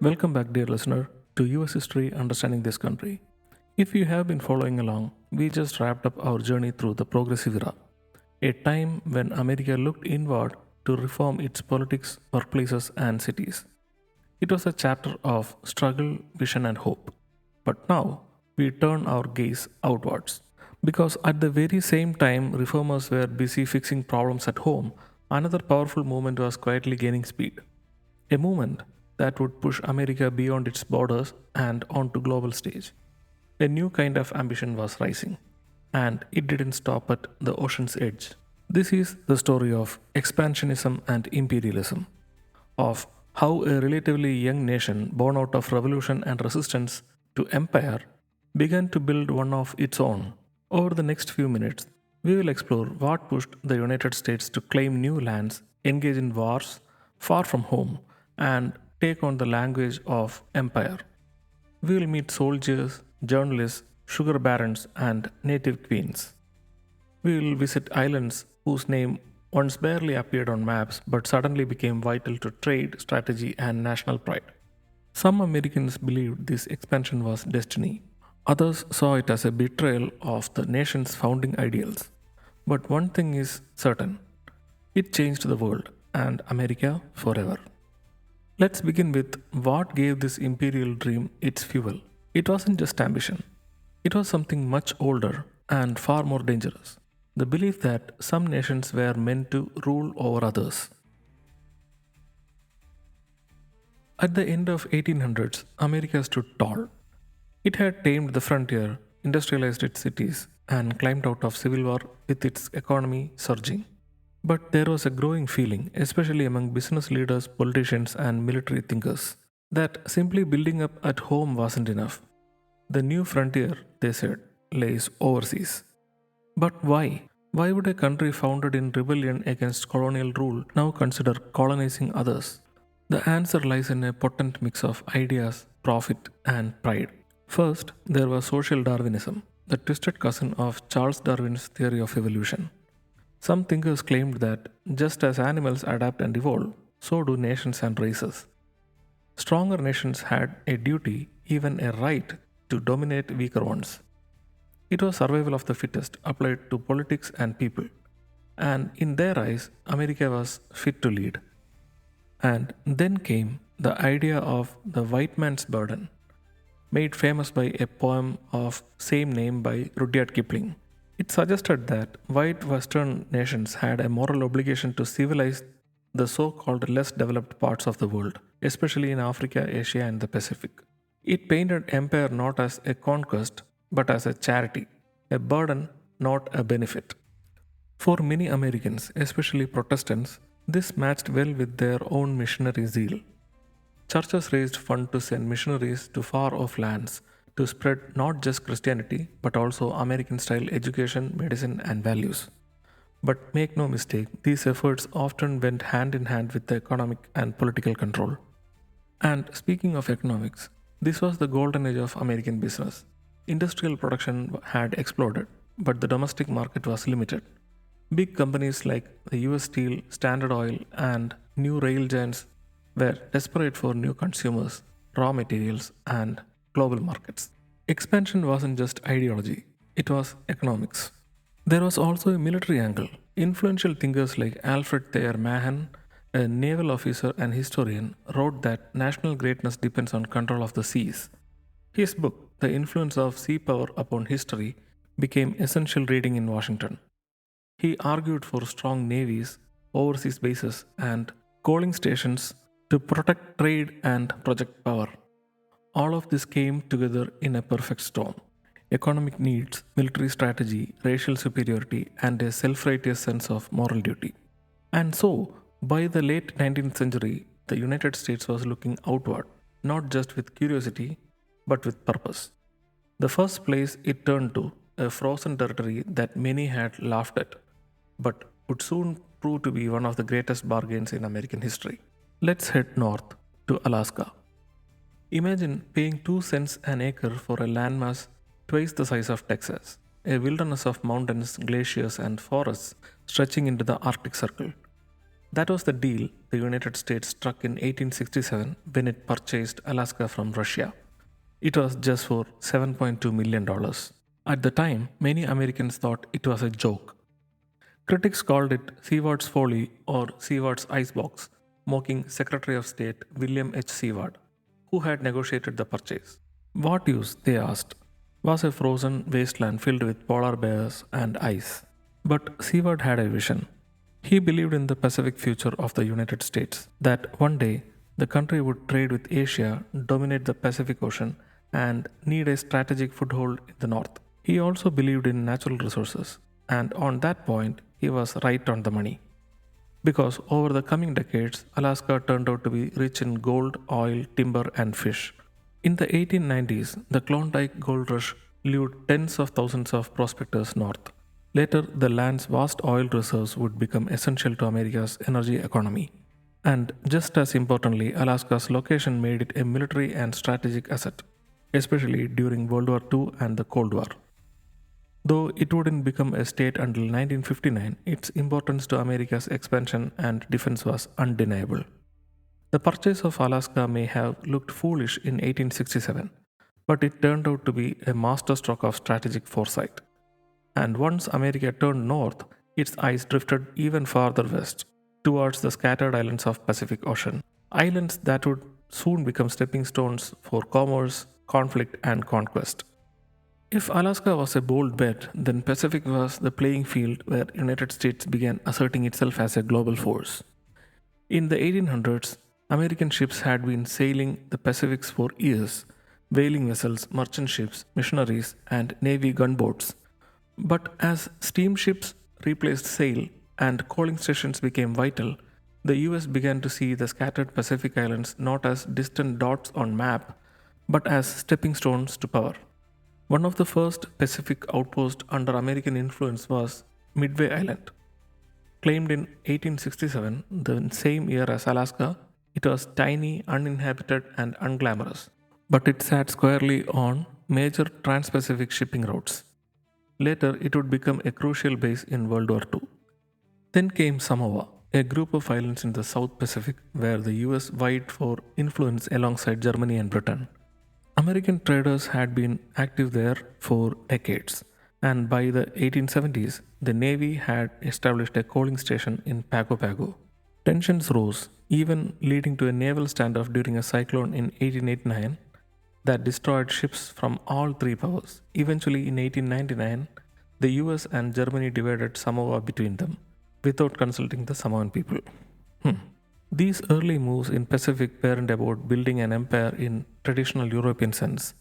Welcome back, dear listener, to US History Understanding This Country. If you have been following along, we just wrapped up our journey through the Progressive Era, a time when America looked inward to reform its politics, workplaces, and cities. It was a chapter of struggle, vision, and hope. But now we turn our gaze outwards. Because at the very same time reformers were busy fixing problems at home, another powerful movement was quietly gaining speed. A movement that would push America beyond its borders and onto global stage. A new kind of ambition was rising, and it didn't stop at the ocean's edge. This is the story of expansionism and imperialism, of how a relatively young nation born out of revolution and resistance to empire began to build one of its own. Over the next few minutes, we will explore what pushed the United States to claim new lands, engage in wars far from home, and take on the language of empire. We will meet soldiers, journalists, sugar barons, and native queens. We will visit islands whose name once barely appeared on maps but suddenly became vital to trade, strategy, and national pride. Some Americans believed this expansion was destiny. Others saw it as a betrayal of the nation's founding ideals. But one thing is certain, it changed the world and America forever. Let's begin with what gave this imperial dream its fuel. It wasn't just ambition, it was something much older and far more dangerous. The belief that some nations were meant to rule over others. At the end of 1800s, America stood tall. It had tamed the frontier, industrialized its cities, and climbed out of civil war with its economy surging. But there was a growing feeling, especially among business leaders, politicians, and military thinkers, that simply building up at home wasn't enough. The new frontier, they said, lays overseas. But why? Why would a country founded in rebellion against colonial rule now consider colonizing others? The answer lies in a potent mix of ideas, profit, and pride. First, there was social Darwinism, the twisted cousin of Charles Darwin's theory of evolution. Some thinkers claimed that just as animals adapt and evolve, so do nations and races. Stronger nations had a duty, even a right, to dominate weaker ones. It was survival of the fittest applied to politics and people. And in their eyes, America was fit to lead. And then came the idea of the white man's burden, made famous by a poem of same name by Rudyard Kipling. It suggested that white Western nations had a moral obligation to civilize the so called less developed parts of the world, especially in Africa, Asia, and the Pacific. It painted empire not as a conquest, but as a charity, a burden, not a benefit. For many Americans, especially Protestants, this matched well with their own missionary zeal. Churches raised funds to send missionaries to far off lands to spread not just Christianity but also American style education, medicine, and values. But make no mistake, these efforts often went hand in hand with the economic and political control. And speaking of economics, this was the golden age of American business. Industrial production had exploded, but the domestic market was limited. Big companies like the US Steel, Standard Oil, and new rail giants were desperate for new consumers, raw materials, and global markets. Expansion wasn't just ideology, it was economics. There was also a military angle. Influential thinkers like Alfred Thayer Mahan, a naval officer and historian, wrote that national greatness depends on control of the seas. His book, The Influence of Sea Power Upon History, became essential reading in Washington. He argued for strong navies, overseas bases, and coaling stations to protect trade and project power. All of this came together in a perfect storm. Economic needs, military strategy, racial superiority, and a self righteous sense of moral duty. And so, by the late 19th century, the United States was looking outward, not just with curiosity, but with purpose. The first place it turned to, a frozen territory that many had laughed at, but would soon prove to be one of the greatest bargains in American history. Let's head north to Alaska. Imagine paying 2 cents an acre for a landmass twice the size of Texas, a wilderness of mountains, glaciers, and forests stretching into the Arctic Circle. That was the deal the United States struck in 1867 when it purchased Alaska from Russia. It was just for $7.2 million. At the time, many Americans thought it was a joke. Critics called it Seward's Folly or Seward's Icebox, mocking Secretary of State William H. Seward, who had negotiated the purchase. What use, they asked, was a frozen wasteland filled with polar bears and ice. But Seward had a vision. He believed in the Pacific future of the United States, that one day the country would trade with Asia, dominate the Pacific Ocean, and need a strategic foothold in the north. He also believed in natural resources, and on that point, he was right on the money. Because over the coming decades, Alaska turned out to be rich in gold, oil, timber, and fish. In the 1890s, the Klondike Gold Rush lured tens of thousands of prospectors north. Later, the land's vast oil reserves would become essential to America's energy economy. And just as importantly, Alaska's location made it a military and strategic asset, especially during World War II and the Cold War. Though it wouldn't become a state until 1959, its importance to America's expansion and defense was undeniable. The purchase of Alaska may have looked foolish in 1867, but it turned out to be a masterstroke of strategic foresight. And once America turned north, its eyes drifted even farther west, towards the scattered islands of Pacific Ocean. Islands that would soon become stepping stones for commerce, conflict, and conquest. If Alaska was a bold bet, then Pacific was the playing field where United States began asserting itself as a global force. In the 1800s, American ships had been sailing the Pacifics for years, whaling vessels, merchant ships, missionaries, and navy gunboats. But as steamships replaced sail and coaling stations became vital, the US began to see the scattered Pacific islands not as distant dots on map, but as stepping stones to power. One of the first Pacific outposts under American influence was Midway Island. Claimed in 1867, the same year as Alaska, it was tiny, uninhabited, and unglamorous, but it sat squarely on major trans-Pacific shipping routes. Later, it would become a crucial base in World War II. Then came Samoa, a group of islands in the South Pacific where the US vied for influence alongside Germany and Britain. American traders had been active there for decades, and by the 1870s, the Navy had established a coaling station in Pago Pago. Tensions rose, even leading to a naval standoff during a cyclone in 1889 that destroyed ships from all three powers. Eventually, in 1899, the US and Germany divided Samoa between them without consulting the Samoan people. These early moves in Pacific weren't about building an empire in traditional European sense.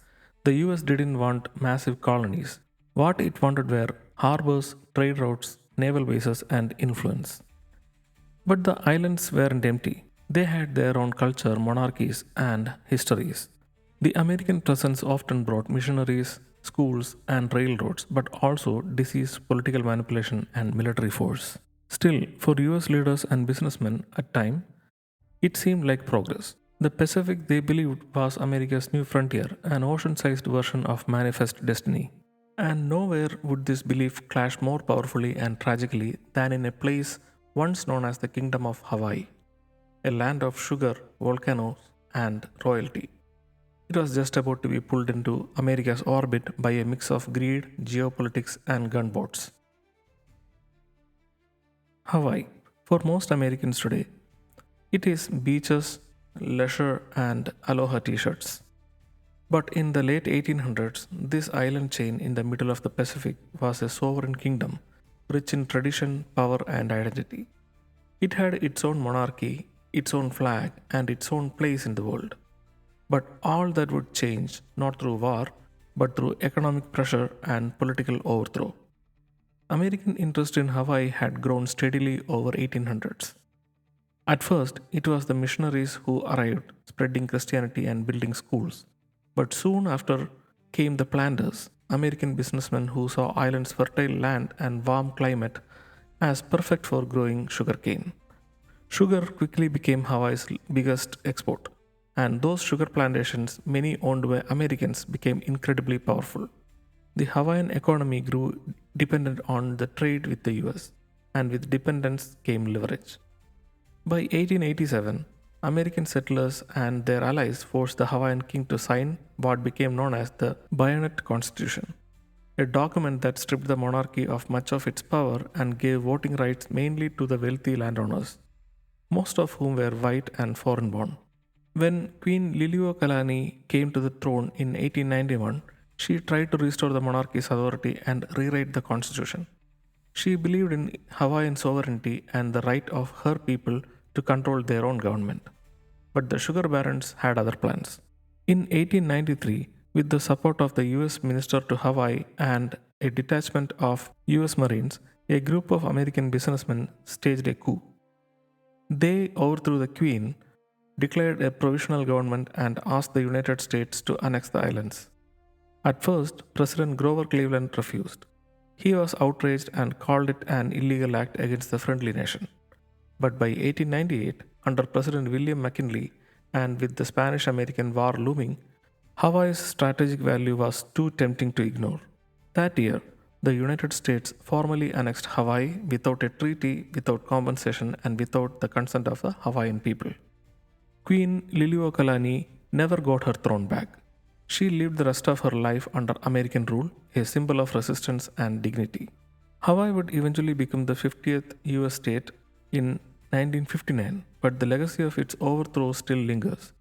The US didn't want massive colonies. What it wanted were harbors, trade routes, naval bases, and influence. But the islands weren't empty. They had their own culture, monarchies, and histories. The American presence often brought missionaries, schools, and railroads, but also disease, political manipulation, and military force. Still, for US leaders and businessmen at time, it seemed like progress. The Pacific, they believed, was America's new frontier, an ocean sized version of manifest destiny. And nowhere would this belief clash more powerfully and tragically than in a place once known as the Kingdom of Hawaii, a land of sugar, volcanoes, and royalty. It was just about to be pulled into America's orbit by a mix of greed, geopolitics, and gunboats. Hawaii, for most Americans today, it is beaches, leisure, and aloha t shirts. But in the late 1800s, this island chain in the middle of the Pacific was a sovereign kingdom, rich in tradition, power, and identity. It had its own monarchy, its own flag, and its own place in the world. But all that would change not through war, but through economic pressure and political overthrow. American interest in Hawaii had grown steadily over 1800s. At first, it was the missionaries who arrived, spreading Christianity and building schools. But soon after came the planters, American businessmen who saw islands' fertile land and warm climate as perfect for growing sugarcane. Sugar quickly became Hawaii's biggest export, and those sugar plantations, many owned by Americans, became incredibly powerful. The Hawaiian economy grew dependent on the trade with the US, and with dependence came leverage. By 1887, American settlers and their allies forced the Hawaiian king to sign what became known as the Bayonet Constitution, a document that stripped the monarchy of much of its power and gave voting rights mainly to the wealthy landowners, most of whom were white and foreign born. When Queen Liliuokalani came to the throne in 1891, she tried to restore the monarchy's authority and rewrite the constitution. She believed in Hawaiian sovereignty and the right of her people to control their own government. But the sugar barons had other plans. In 1893, with the support of the US Minister to Hawaii and a detachment of US Marines, a group of American businessmen staged a coup. They overthrew the Queen, declared a provisional government, and asked the United States to annex the islands. At first, President Grover Cleveland refused. He was outraged and called it an illegal act against the friendly nation. But by 1898, under President William McKinley and with the Spanish American War looming, Hawaii's strategic value was too tempting to ignore. That year, the United States formally annexed Hawaii without a treaty, without compensation, and without the consent of the Hawaiian people. Queen Liliuokalani never got her throne back. She lived the rest of her life under American rule, a symbol of resistance and dignity. Hawaii would eventually become the 50th US state in 1959, but the legacy of its overthrow still lingers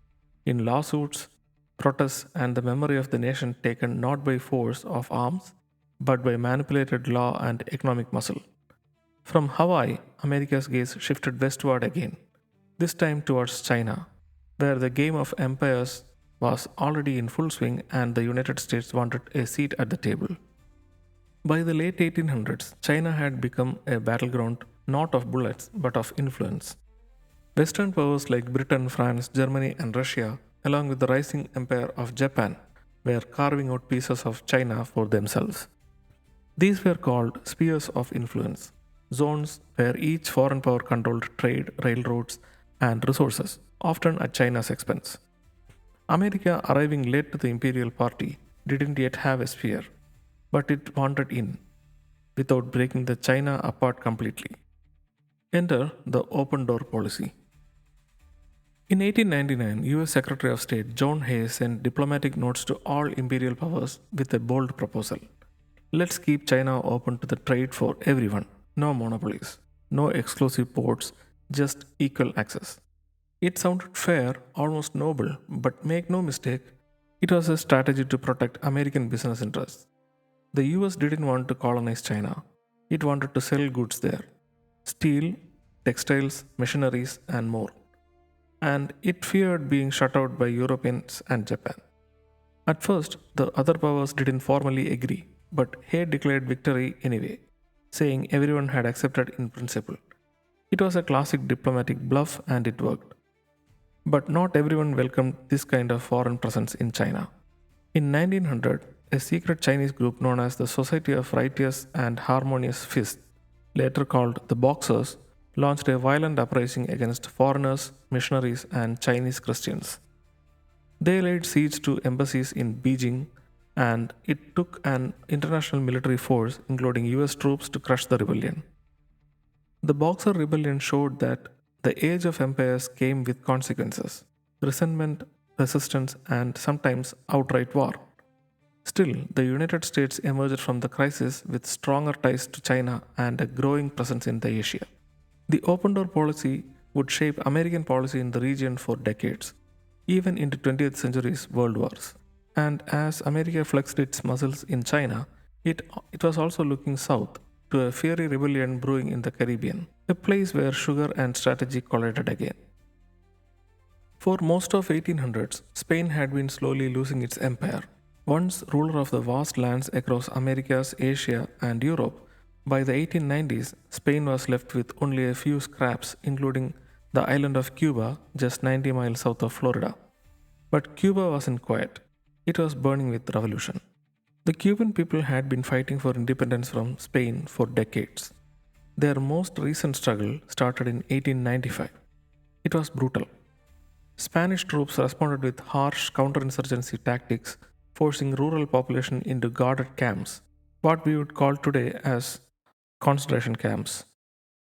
in lawsuits, protests, and the memory of the nation taken not by force of arms but by manipulated law and economic muscle. From Hawaii, America's gaze shifted westward again, this time towards China, where the game of empires was already in full swing and the United States wanted a seat at the table. By the late 1800s, China had become a battleground not of bullets but of influence. Western powers like Britain, France, Germany, and Russia, along with the rising empire of Japan, were carving out pieces of China for themselves. These were called spheres of influence, zones where each foreign power controlled trade, railroads, and resources, often at China's expense. America, arriving late to the imperial party, didn't yet have a sphere, but it wanted in, without breaking the China apart completely. Enter the open door policy. In 1899, US Secretary of State John Hay sent diplomatic notes to all imperial powers with a bold proposal. Let's keep China open to the trade for everyone. No monopolies, no exclusive ports, just equal access. It sounded fair, almost noble, but make no mistake, it was a strategy to protect American business interests. The US didn't want to colonize China, it wanted to sell goods there steel, textiles, machineries, and more. And it feared being shut out by Europeans and Japan. At first, the other powers didn't formally agree, but Hay declared victory anyway, saying everyone had accepted in principle. It was a classic diplomatic bluff and it worked. But not everyone welcomed this kind of foreign presence in China. In 1900, a secret Chinese group known as the Society of Righteous and Harmonious Fists, later called the Boxers, launched a violent uprising against foreigners, missionaries, and Chinese Christians. They laid siege to embassies in Beijing, and it took an international military force, including US troops, to crush the rebellion. The Boxer Rebellion showed that the age of empires came with consequences resentment, resistance, and sometimes outright war. Still, the United States emerged from the crisis with stronger ties to China and a growing presence in the Asia. The open door policy would shape American policy in the region for decades, even into 20th century's world wars. And as America flexed its muscles in China, it was also looking south to a fiery rebellion brewing in the Caribbean, a place where sugar and strategy collided again. For most of 1800s, Spain had been slowly losing its empire. Once ruler of the vast lands across Americas, Asia, and Europe, by the 1890s, Spain was left with only a few scraps, including the island of Cuba, just 90 miles south of Florida. But Cuba wasn't quiet. It was burning with revolution. The Cuban people had been fighting for independence from Spain for decades. Their most recent struggle started in 1895. It was brutal. Spanish troops responded with harsh counterinsurgency tactics, forcing rural population into guarded camps, what we would call today as concentration camps.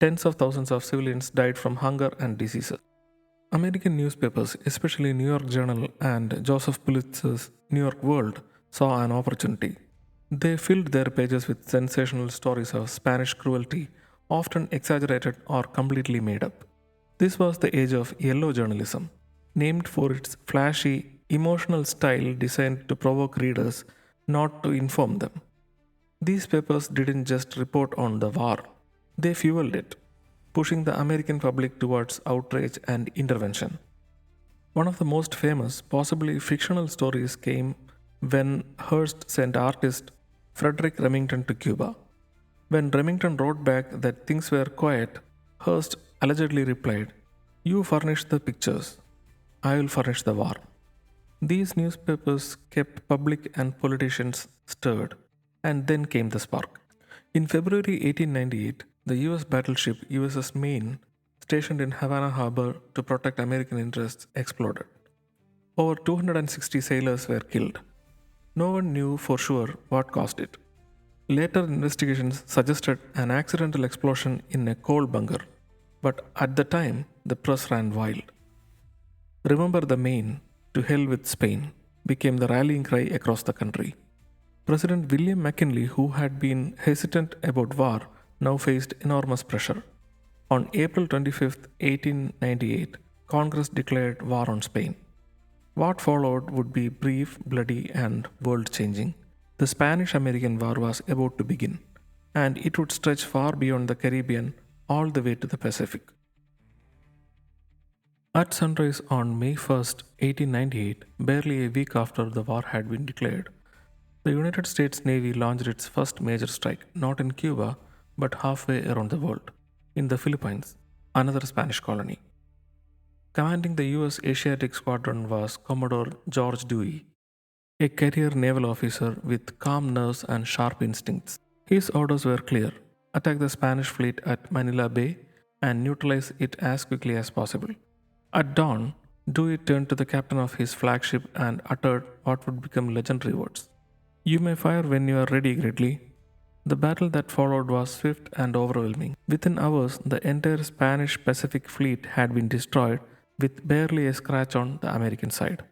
Tens of thousands of civilians died from hunger and diseases. American newspapers, especially New York Journal and Joseph Pulitzer's New York World, saw an opportunity. They filled their pages with sensational stories of Spanish cruelty, often exaggerated or completely made up. This was the age of yellow journalism, named for its flashy, emotional style designed to provoke readers, not to inform them. These papers didn't just report on the war, they fueled it, pushing the American public towards outrage and intervention. One of the most famous, possibly fictional stories came when Hearst sent artist Frederick Remington to Cuba. When Remington wrote back that things were quiet, Hearst allegedly replied, "You furnish the pictures, I will furnish the war." These newspapers kept public and politicians stirred, and then came the spark. In February 1898, the US battleship USS Maine, stationed in Havana harbor to protect American interests, exploded. Over 260 sailors were killed. No one knew for sure what caused it. Later investigations suggested an accidental explosion in a coal bunker, but at the time the press ran wild. "Remember the Maine, to hell with Spain" became the rallying cry across the country. President William McKinley, who had been hesitant about war, now faced enormous pressure. On April 25, 1898, Congress declared war on Spain. What followed would be brief, bloody, and world changing. The Spanish American War was about to begin, and it would stretch far beyond the Caribbean all the way to the Pacific. At sunrise on May 1, 1898, barely a week after the war had been declared, the United States Navy launched its first major strike, not in Cuba, but halfway around the world, in the Philippines, another Spanish colony. Commanding the US Asiatic Squadron was Commodore George Dewey, a career naval officer with calm nerves and sharp instincts. His orders were clear: attack the Spanish fleet at Manila Bay and neutralize it as quickly as possible. At dawn, Dewey turned to the captain of his flagship and uttered what would become legendary words: "You may fire when you are ready, Gridley." The battle that followed was swift and overwhelming. Within hours, the entire Spanish Pacific fleet had been destroyed, with barely a scratch on the American side.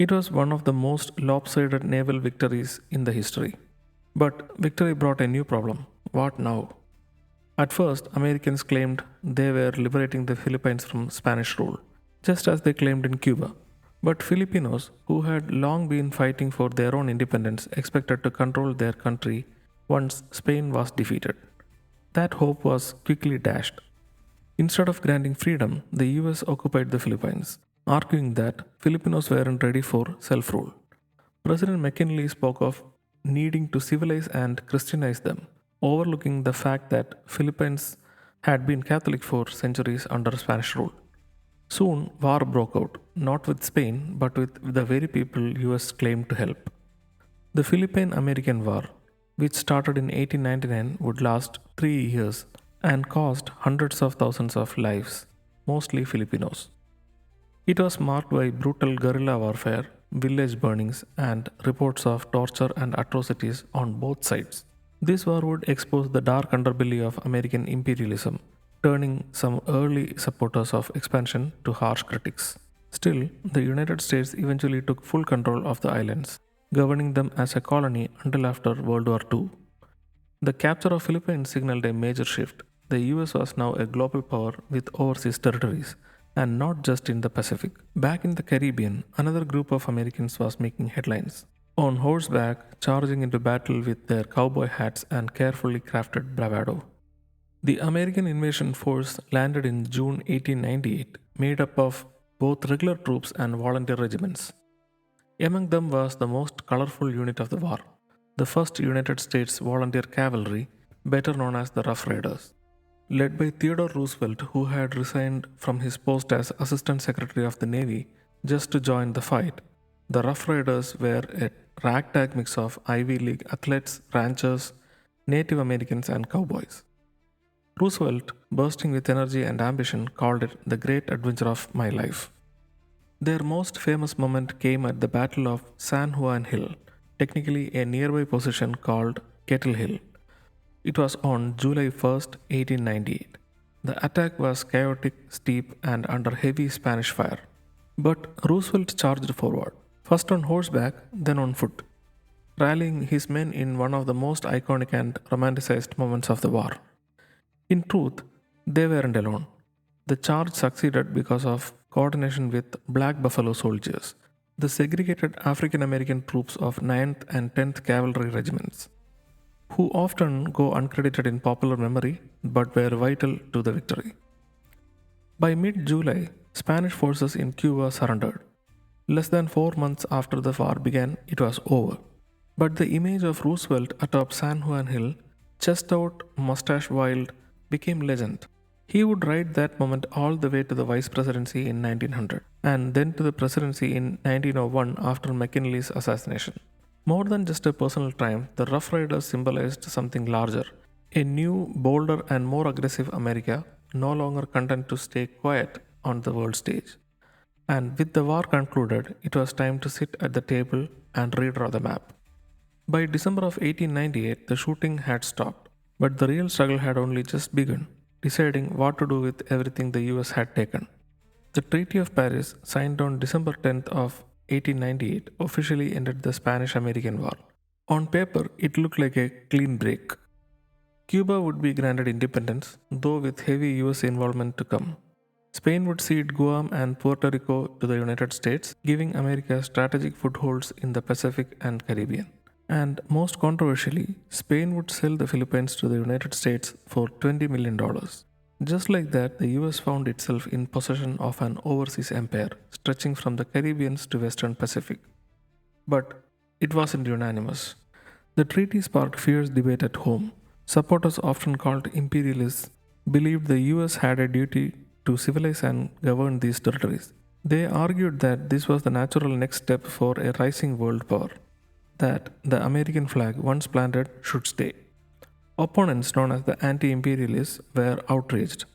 It was one of the most lopsided naval victories in the history. But victory brought a new problem. What now? At first, Americans claimed they were liberating the Philippines from Spanish rule, just as they claimed in Cuba. But Filipinos, who had long been fighting for their own independence, expected to control their country once Spain was defeated. That hope was quickly dashed. Instead of granting freedom, the US occupied the Philippines, arguing that Filipinos weren't ready for self rule. President McKinley spoke of needing to civilize and Christianize them, overlooking the fact that Philippines had been Catholic for centuries under Spanish rule. Soon, war broke out, not with Spain, but with the very people US claimed to help. The Philippine-American War, which started in 1899, would last 3 years and cost hundreds of thousands of lives, mostly Filipinos. It was marked by brutal guerrilla warfare, village burnings, and reports of torture and atrocities on both sides. This war would expose the dark underbelly of American imperialism, turning some early supporters of expansion to harsh critics. Still, the United States eventually took full control of the islands, governing them as a colony until after World War II. The capture of Philippines signaled a major shift. The US was now a global power with overseas territories, and not just in the Pacific. Back in the Caribbean, another group of Americans was making headlines. On horseback, charging into battle with their cowboy hats and carefully crafted bravado. The American invasion force landed in June 1898, made up of both regular troops and volunteer regiments. Among them was the most colorful unit of the war, the 1st United States Volunteer Cavalry, better known as the Rough Riders. Led by Theodore Roosevelt, who had resigned from his post as Assistant Secretary of the Navy just to join the fight, the Rough Riders were a ragtag mix of Ivy League athletes, ranchers, Native Americans, and cowboys. Roosevelt, bursting with energy and ambition, called it the great adventure of my life. Their most famous moment came at the Battle of San Juan Hill, technically a nearby position called Kettle Hill. It was on July 1, 1898. The attack was chaotic, steep, and under heavy Spanish fire. But Roosevelt charged forward, first on horseback, then on foot, rallying his men in one of the most iconic and romanticized moments of the war. In truth, they weren't alone. The charge succeeded because of coordination with Black Buffalo soldiers, the segregated African American troops of 9th and 10th Cavalry Regiments, who often go uncredited in popular memory but were vital to the victory. By mid July, Spanish forces in Cuba surrendered. Less than 4 months after the war began, it was over. But the image of Roosevelt atop San Juan Hill, chest out, mustache wild, became legend. He would ride that moment all the way to the vice presidency in 1900 and then to the presidency in 1901 after McKinley's assassination. More than just a personal triumph, the Rough Riders symbolized something larger, a new, bolder, and more aggressive America, no longer content to stay quiet on the world stage. And with the war concluded, it was time to sit at the table and redraw the map. By December of 1898, the shooting had stopped, but the real struggle had only just begun, deciding what to do with everything the US had taken. The Treaty of Paris, signed on December 10th of 1898, officially ended the Spanish-American War. On paper, it looked like a clean break. Cuba would be granted independence, though with heavy US involvement to come. Spain would cede Guam and Puerto Rico to the United States, giving America strategic footholds in the Pacific and Caribbean. And most controversially, Spain would sell the Philippines to the United States for $20 million. Just like that, the US found itself in possession of an overseas empire stretching from the Caribbean to Western Pacific. But it wasn't unanimous. The treaty sparked fierce debate at home. Supporters, often called imperialists, believed the US had a duty to civilize and govern these territories. They argued that this was the natural next step for a rising world power, that the American flag, once planted, should stay. Opponents, known as the anti imperialists, were outraged.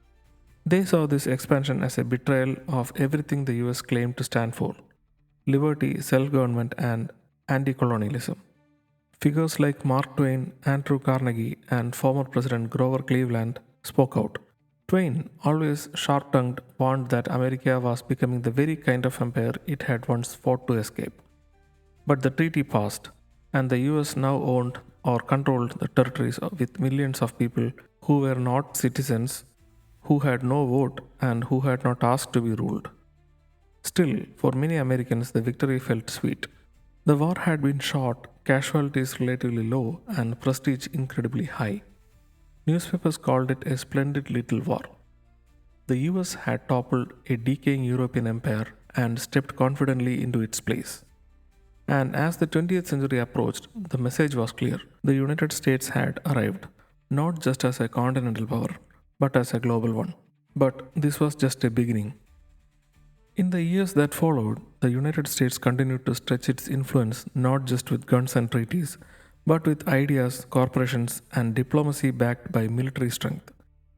They saw this expansion as a betrayal of everything the US claimed to stand for: liberty, self government, and anti colonialism. Figures like Mark Twain, Andrew Carnegie, and former President Grover Cleveland spoke out. Twain, always sharp tongued, warned that America was becoming the very kind of empire it had once fought to escape. But the treaty passed, and the US now owned or controlled the territories with millions of people who were not citizens, who had no vote, and who had not asked to be ruled. Still, for many Americans, the victory felt sweet. The war had been short, casualties relatively low, and prestige incredibly high. Newspapers called it a splendid little war. The US had toppled a decaying European empire and stepped confidently into its place. And as the 20th century approached, the message was clear. The United States had arrived, not just as a continental power, but as a global one. But this was just a beginning. In the years that followed, the United States continued to stretch its influence not just with guns and treaties, but with ideas, corporations, and diplomacy backed by military strength.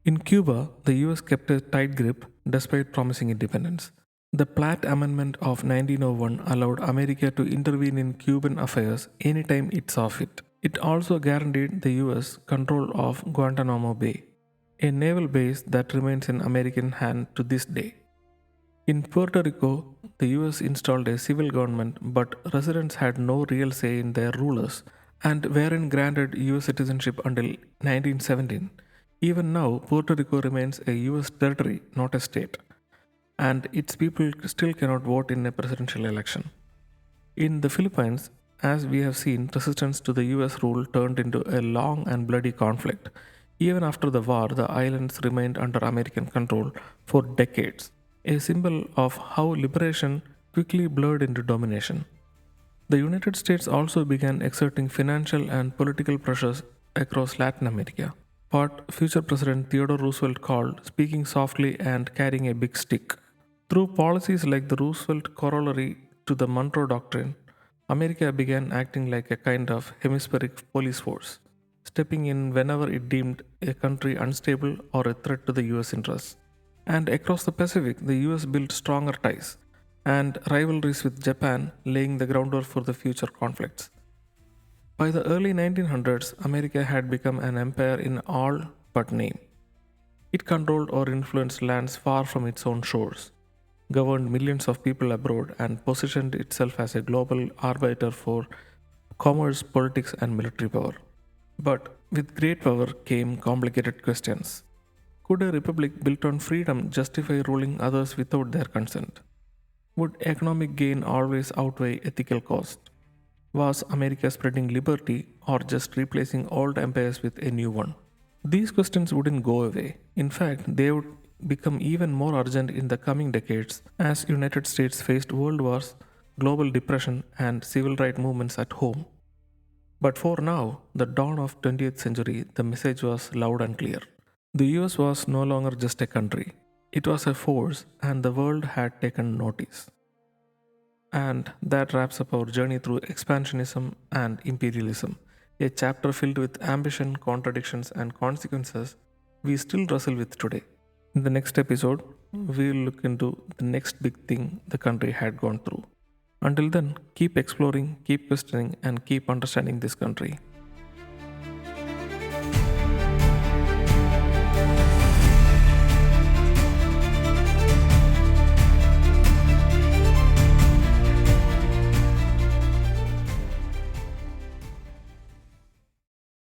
In Cuba, the US kept a tight grip despite promising independence. The Platt Amendment of 1901 allowed America to intervene in Cuban affairs anytime it saw fit. It also guaranteed the US control of Guantanamo Bay, a naval base that remains in American hands to this day. In Puerto Rico, the US installed a civil government, but residents had no real say in their rulers and weren't granted US citizenship until 1917. Even now, Puerto Rico remains a US territory, not a state, and its people still cannot vote in a presidential election. In the Philippines, as we have seen, resistance to the US rule turned into a long and bloody conflict. Even after the war, the islands remained under American control for decades, a symbol of how liberation quickly blurred into domination. The United States also began exerting financial and political pressures across Latin America, what future President Theodore Roosevelt called speaking softly and carrying a big stick. Through policies like the Roosevelt corollary to the Monroe Doctrine, America began acting like a kind of hemispheric police force, stepping in whenever it deemed a country unstable or a threat to the US interests. And across the Pacific, the US built stronger ties and rivalries with Japan, laying the groundwork for the future conflicts. By the early 1900s, America had become an empire in all but name. It controlled or influenced lands far from its own shores, governed millions of people abroad, and positioned itself as a global arbiter for commerce, politics, and military power. But with great power came complicated questions. Could a republic built on freedom justify ruling others without their consent? Would economic gain always outweigh ethical cost? Was America spreading liberty or just replacing old empires with a new one? These questions wouldn't go away. In fact, they would become even more urgent in the coming decades as United States faced world wars, global depression, and civil rights movements at home. But for now, the dawn of 20th century, the message was loud and clear. The US was no longer just a country. It was a force and the world had taken notice. And that wraps up our journey through expansionism and imperialism, a chapter filled with ambition, contradictions, and consequences we still wrestle with today. In the next episode, we'll look into the next big thing the country had gone through. Until then, keep exploring, keep questioning, and keep understanding this country.